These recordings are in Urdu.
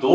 2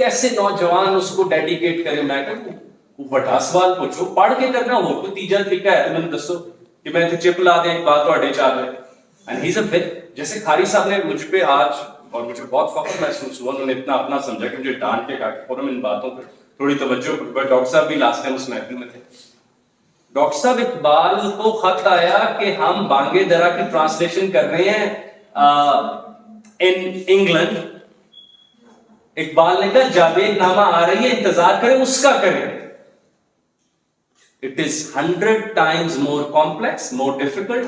کیسے نوجوان اس کو ڈیڈیکیٹ کرے. میں کہا وہ بڑا سوال پوچھو, پڑھ کے کرنا ہو کوئی تیجا طریقہ ہے تو میں نے دسو کہ میں چپ لا دیں ایک بات تھوڑے چال ہے. اینڈ ہی از اے جیسے کھاری صاحب نے مجھ پہ آج, اور مجھے بہت فخر محسوس ہوا, انہوں نے اتنا اپنا سمجھا کہ مجھے ڈانٹ کے کہا کہ فوراً ان باتوں پر تھوڑی توجہ. بٹ ڈاکٹر صاحب بھی لاسٹ ٹائم اس محفل میں تھے. ڈاکٹر صاحب اقبال کو خط آیا کہ ہم بانگے درا کی ٹرانسلیشن کر رہے ہیں ان انگلینڈ. اقبال نے کہا جاوید نامہ آ رہی ہے, انتظار کریں اس کا کریں. It is 100 times more complex, more difficult,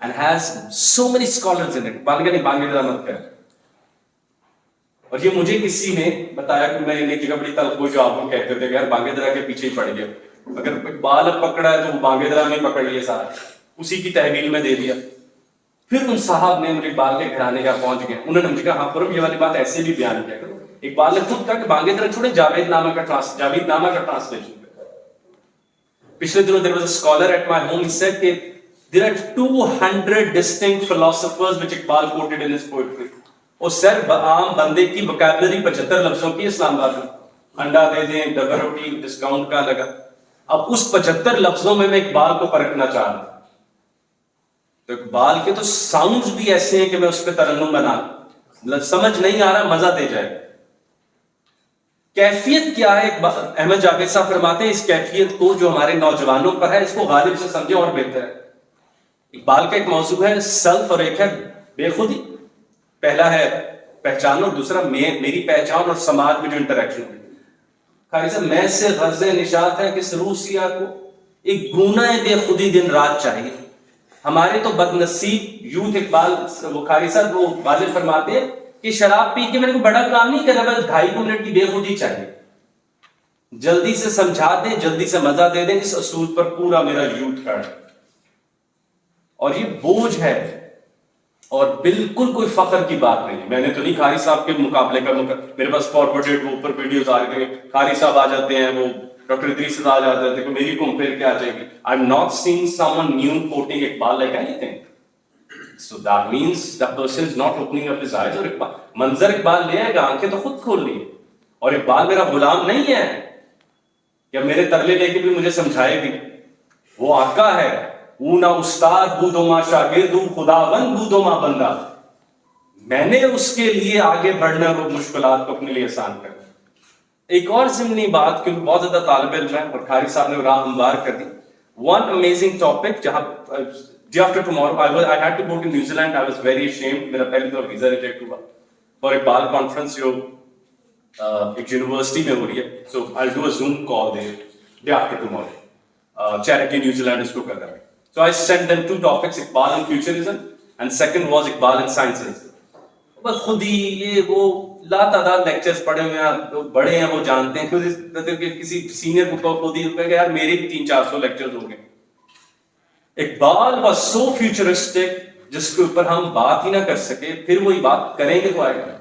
and has so many scholars in it. بانگے درا مت کر. اور یہ مجھے کسی نے بتایا کہ میں ایک جگہ بڑی تلخ جو آپ کو کہتے تھے کہ یار بانگے درا کے پیچھے ہی پڑ گیا. اگر اقبال اب پکڑا ہے تو وہ بانگے درا میں پکڑ لیے سارا, اسی کی تحویل میں دے دیا. پھر ان صاحب نے مجھے اقبال کے گھرانے کا پہنچ گیا, انہوں نے مجھے کہا ہاں پورب یہ والی بات ایسے بھی بیان کیا کرو. اقبال نے خود کہا کہ بانگے درا چھوڑے, جاوید نامہ کا ٹرانسلیشن. پچھلے دنوں there was a scholar at my home, he said کہ there are 200 distinct philosophers which Iqbal quoted in his poetry. اور سر عام بندے کی وکیبلری 75 لفظوں کی اسلام آباد میں. انڈا دے دیں, ڈبل روٹی, ڈسکاؤنٹ کا لگا. اب اس 75 لفظوں میں اقبال کو پرکھنا چاہ رہا ہوں. تو اقبال کے تو ساؤنڈز بھی ایسے ہیں کہ میں اس پہ ترنم بنا, سمجھ نہیں آ رہا, مزہ دے جائے. کیفیت کیا ہے؟ احمد جاوید صاحب فرماتے ہیں اس کیفیت کو جو ہمارے نوجوانوں پر ہے اس کو غالب سے سمجھے اور بہتر ہے. اقبال کا ایک موضوع ہے سیلف اور ایک ہے بے خودی. پہلا ہے پہچان اور دوسرا میری پہچان اور سماج میں جو انٹریکشن ہے. قاری صاحب میں سے غرض نشاط ہے کہ سروسیا کو ایک گونہ بے خودی دن رات چاہیے. ہمارے تو بدنصیب یوتھ اقبال وہ قاری صاحب وہ واضح فرماتے ہیں کہ شراب پی کے میرے کو بڑا کام نہیں کرنا, بس 2.5 منٹ کی بے خودی چاہیے. جلدی سے سمجھا دیں, جلدی سے مزہ دے دیں. اس اصول پر پورا میرا یوتھ کھڑا ہے اور یہ بوجھ ہے اور بالکل کوئی فخر کی بات نہیں ہے. میں نے تو نہیں قاری صاحب کے مقابلے کا میرے پاس فارورڈڈ وہ اوپر ویڈیوز آ رہے تھے, قاری صاحب آ جاتے ہیں, وہ ڈاکٹر ادریس آ جاتے تھے کہ میری کمپیئر کیا جائے گی. I am not saying someone new quoting Iqbal like anything. So that means the person is not opening up his eyes. اور منظر اقبال لے آئے گا, آنکھیں تو خود کھول لی. اور اقبال میرا غلام نہیں ہے کہ میرے ترلے لے کے بھی مجھے سمجھائے بھی. وہ آقا ہے, او نہ استاد بودو ما شاگرد, خداوند بودو ما بندہ. میں نے اس کے لیے آگے بڑھنا اور مشکلات کو اپنے لیے آسان کرنا. ایک اور ضمنی بات, کیونکہ بہت زیادہ طالب علم ہے اور قاری صاحب نے راہ ہموار کر دی. One amazing topic جہاں day after tomorrow I had to go to New Zealand. I was very ashamed. میرا پہلی دفعہ ویزا ریجیکٹ ہوا اور اقبال کانفرنس جو ایک یونیورسٹی میں ہو رہی ہے. So I'll do a Zoom call there day after tomorrow. Charity New Zealand اس کو کر رہا ہے. So I sent them 2 topics, Iqbal and futurism and second was Iqbal and sciences. بس خود ہی یہ وہ لا تعداد لیکچرز پڑھے ہوئے ہیں, بڑے ہیں وہ جانتے ہیں. کسی سینئر کو خود ہی کہ یار میرے بھی 300-400 لیکچرز ہو گئے. اقبال was so futuristic جس کے اوپر ہم بات ہی نہ کر سکے. پھر وہی بات کریں گے تو آئے گا.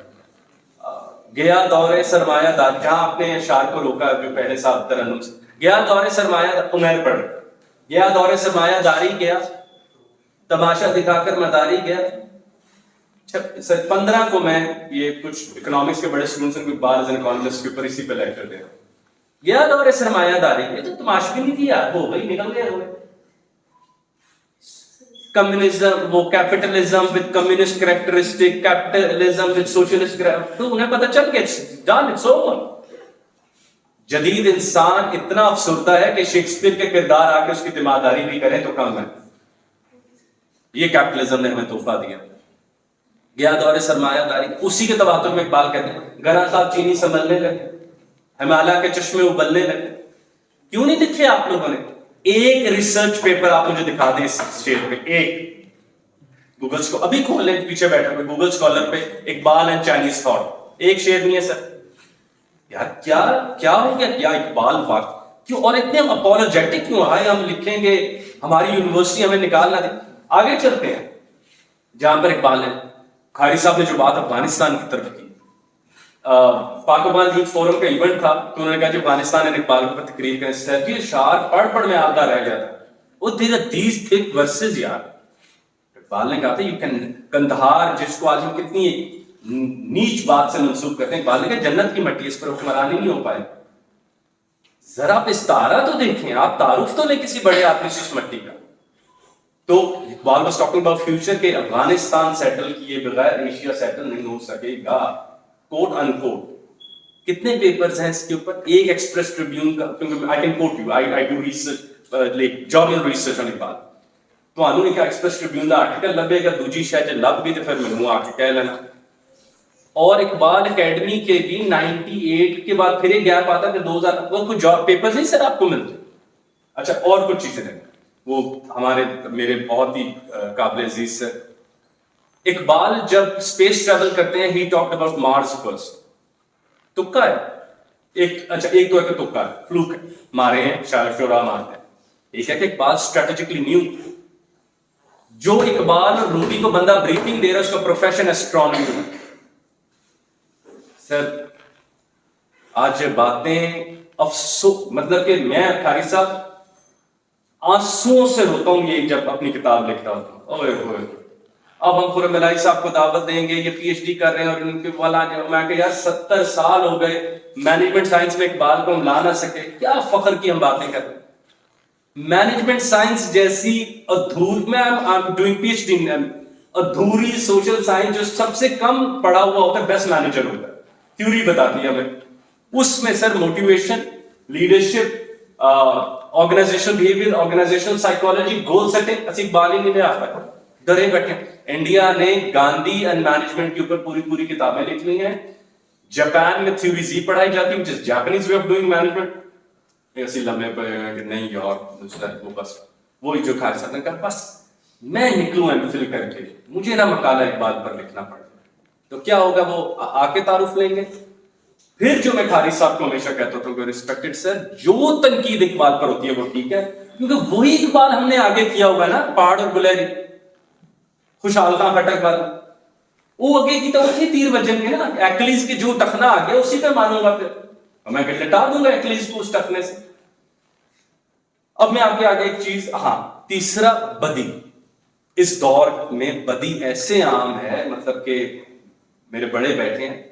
گیا دور سرمایہ دار, جہاں اپنے اشعار کو روکا جو پہلے صاحب ترنم سے, گیا دور سرمایہ عمیر پڑھ, گیا دور سرمایہ داری, گیا تماشا دکھا کر مداری گیا. 15 کو میں یہ کچھ اکنامکس کے بڑے اسٹوڈنٹس کو اقبال ایز این اکانومسٹ کے اوپر اسی پہ لیکچر دے رہا ہوں. گیا دور سرمایہ داری, یہ تو تماشا بھی نہیں دیا, ہو گئی نکل گیا. ہوئے کمیونزم, وہ capitalism with communist characteristic, capitalism with socialist, تو انہیں پتہ چل گیا done, it's over. جدید انسان اتنا افسردہ ہے کہ شیکسپیئر کے کردار آ کے اس کی تیمارداری بھی کریں تو کم ہے. یہ کیپٹلزم نے ہمیں تحفہ دیا. گیا دور سرمایہ داری, اسی کے تواتر میں اقبال کہتے ہیں گرا صاحب چینی سنبھلنے لگے, ہمالیہ کے چشمے ابلنے لگے. کیوں نہیں لکھے آپ لوگوں نے؟ ایک ریسرچ پیپر آپ مجھے دکھا دیں اس شیئر پہ, ایک گوگل کو ابھی کھول لیں, پیچھے بیٹھا ہوئے گوگل اسکالر پہ اقبال اینڈ چائنیز تھاٹ, ایک شیئر نہیں ہے سر. یار کیا ہو گیا, کیا اقبال وقت کیوں, اور اتنے اپولوجیٹک کیوں آئے ہم لکھیں گے ہماری یونیورسٹی ہمیں نکال نہ دے. آگے چلتے ہیں جہاں پر اقبال نے, قاری صاحب نے جو بات افغانستان کی طرف کی, پاک افغان یوتھ فورم کا ایونٹ تھا تو انہوں نے کہا کہ افغانستان نے اقبال پر تقریر کریں. سر یہ اشعار پڑھ میں آدھا رہ گیا تھا. وہ these thick verses یار. اقبال نے کہا تھا یو کین, کندہار جس کو آج ہم کتنی نیچ بات سے منسوب کرتے ہیں. اقبال نے کہا جنت کی مٹی اس پر حکمرانی نہیں ہو پائے. ذرا آپ استعارہ تو دیکھیں, آپ تعارف تو لیں کسی بڑے آدمی سے اس مٹی کا. تو Iqbal was talking about future کہ افغانستان سیٹل کیے بغیر ایشیا سیٹل نہیں ہو سکے گا, کوٹ ان کوٹ. کتنے پیپرز ہیں اس کے اوپر؟ ایک ایکسپریس ٹریبیون کا, کیونکہ I can quote you, I do research like journal research on Iqbal. تو آنو نے کہا ایکسپریس ٹریبیون کا آرٹیکل لبے گا, دوجی شاید لب بھی تو پھر میں آ کے کہہ لینا. اور اقبال اکیڈمی کے بھی 98 کے بعد پھر ایک گیپ آتا کہ 2000 کوئی جاب پیپر نہیں سر آپ کو ملتے. اچھا اور کچھ چیزیں ہیں وہ ہمارے میرے بہت ہی قابل عزیز سے اقبال جب اسپیس ٹریول کرتے ہیں, he talked about Mars first. تکا ہے ایک, اچھا ایک دو ہے کہ تکا ہے, فلوک ہے, مارے ہیں شاید شورا مارتے ہیں. ایک ہے کہ اقبال اسٹریٹجکلی نیو. جو اقبال اور روبی کو بندہ بریفنگ دے رہا ہے اس کا پروفیشن اسٹرانومی ہے. سر آج باتیں افسوس, مطلب کہ میں قاری صاحب آنسوؤں سے روتا ہوں یہ جب اپنی کتاب لکھتا ہوں. اوئے ہوئے اب ہم خرم الہی صاحب کو دعوت دیں گے, یہ پی ایچ ڈی کر رہے ہیں اور ان کے والا میں کہ یار 70 سال ہو گئے مینجمنٹ سائنس میں اقبال کو ہم لا نہ سکے. کیا فخر کی ہم باتیں کر رہے ہیں. مینجمنٹ سائنس جیسی میں ڈوئنگ پی ایچ ڈی ادھوری سوشل سائنس جو سب سے کم پڑھا ہوا ہوتا ہے بیسٹ مینیجر ہوتا ہے, تھیوری بتاتی ہے ہمیں. اس میں sir motivation, leadership, organisational behaviour, organisational psychology, goal setting اسی اقبال ہی نہیں لے آتا ہے. ڈرے بیٹھے. انڈیا نے گاندھی اینڈ مینجمنٹ کے اوپر پوری کتابیں لکھ لی ہیں. جاپان میں تھیوری زی پڑھائی جاتی ہے, which is Japanese way of doing management. ایسی لمحے پہ کہ نہیں یار وہ بس وہی جو خالص نے کہا بس میں نکلوں ایم فل کر کے, مجھے نہ مقالہ اقبال پر لکھنا پڑے. تو کیا ہوگا, وہ آ کے تعارف لیں گے. پھر جو میں خالد صاحب کو ہمیشہ کہتا تھا کہ ریسپیکٹڈ سر, جو تنقید اقبال پر ہوتی ہے وہ ٹھیک ہے, کیونکہ وہی اقبال ہم نے آگے کیا ہوگا نا, پہاڑ اور گلیری, خوشحال خان خٹک والا. وہ آگے کی تو تھی تیر وجن کے نا, ایکلیز کے جو ٹخنا آ گیا اسی پہ مانوں گا, پھر میں کہ لٹا دوں گا ایکلیز کو اس ٹخنے سے. اب میں آپ کے آگے ایک چیز, ہاں تیسرا بدی. اس دور میں بدی ایسے عام ہے, مطلب کہ میرے بڑے بیٹھے ہیں,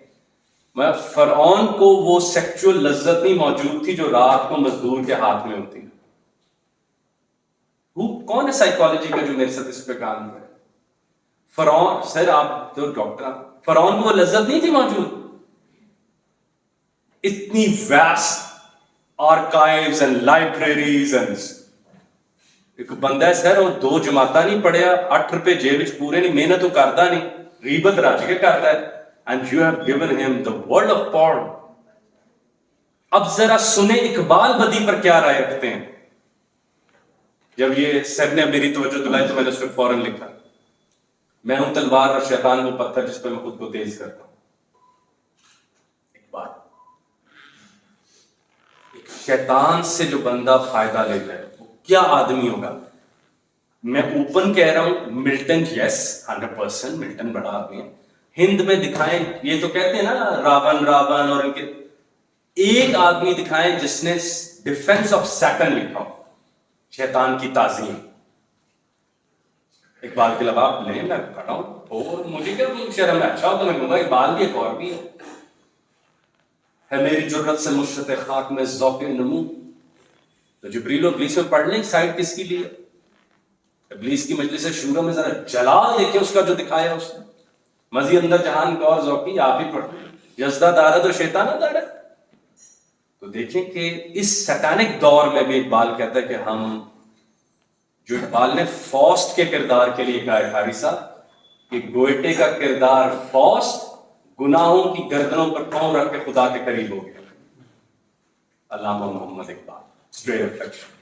میں فرعون کو وہ سیکچول لذت نہیں موجود تھی جو رات کو مزدور کے ہاتھ میں ہوتی. وہ کون ہے سائیکالوجی کا جو میرے ساتھ اس پہ کام کرے؟ فرعون, سر آپ جو ڈاکٹر, فرعون کو وہ لذت نہیں تھی موجود. اتنی vast archives and libraries and ایک بندہ ہے سر, وہ 2 جماعتاں نہیں پڑھیا, 8 روپے جیب وچ پورے نہیں, محنت تو کرتا نہیں, غیبت رج کے کرتا ہے. And you have given him the world of porn. اب ذرا سنیں اقبال بدی پر کیا رائے رکھتے ہیں. جب یہ سر نے میری توجہ دلائی تو میں نے اس پہ فوراً لکھا, میں ہوں تلوار اور شیطان وہ پتھر جس پہ میں خود کو تیز کرتا ہوں. اقبال ایک شیطان سے جو بندہ فائدہ لے جائے وہ کیا آدمی ہوگا. میں اوپن کہہ رہا ہوں, ملٹن یس 100%, ملٹن بڑا آدمی ہے. ہند میں دکھائیں, یہ تو کہتے ہیں نا راون اور ان کے, ایک آدمی دکھائیں جس نے ڈیفنس آف سیٹن لکھا ہو, شیطان کی تعظیم. اقبال کے علاوہ آپ لیں, میں کہتا ہوں, اور مجھے کیا شرم ہے, اچھا ہو تو میں کہوں گا اقبال بھی ایک اور بھی ہے میری جرت سے مشرت خاک میں ذوق نمو. تو جبریل و ابلیس میں پڑھ لیں سائڈ کس کی لیے. ابلیس کی مجلس شورا میں ذرا جلال دیکھیں اس کا جو دکھایا اس نے, مزید اندر جہان کا اور ذوقی, آپ ہی پڑھتے ہیں یزدہ دارد اور شیطان دارد. تو دیکھیں کہ اس سیٹانک دور میں بھی اقبال کہتا ہے کہ ہم, جو اقبال نے فاسٹ کے کردار کے لیے کہا ہے قاری صاحب, کہ گوئٹے کا کردار فاسٹ, گناہوں کی گردنوں پر پاؤں رکھ کے خدا کے قریب ہو گیا. علامہ محمد اقبال, اسٹریٹ ریفلیکشن.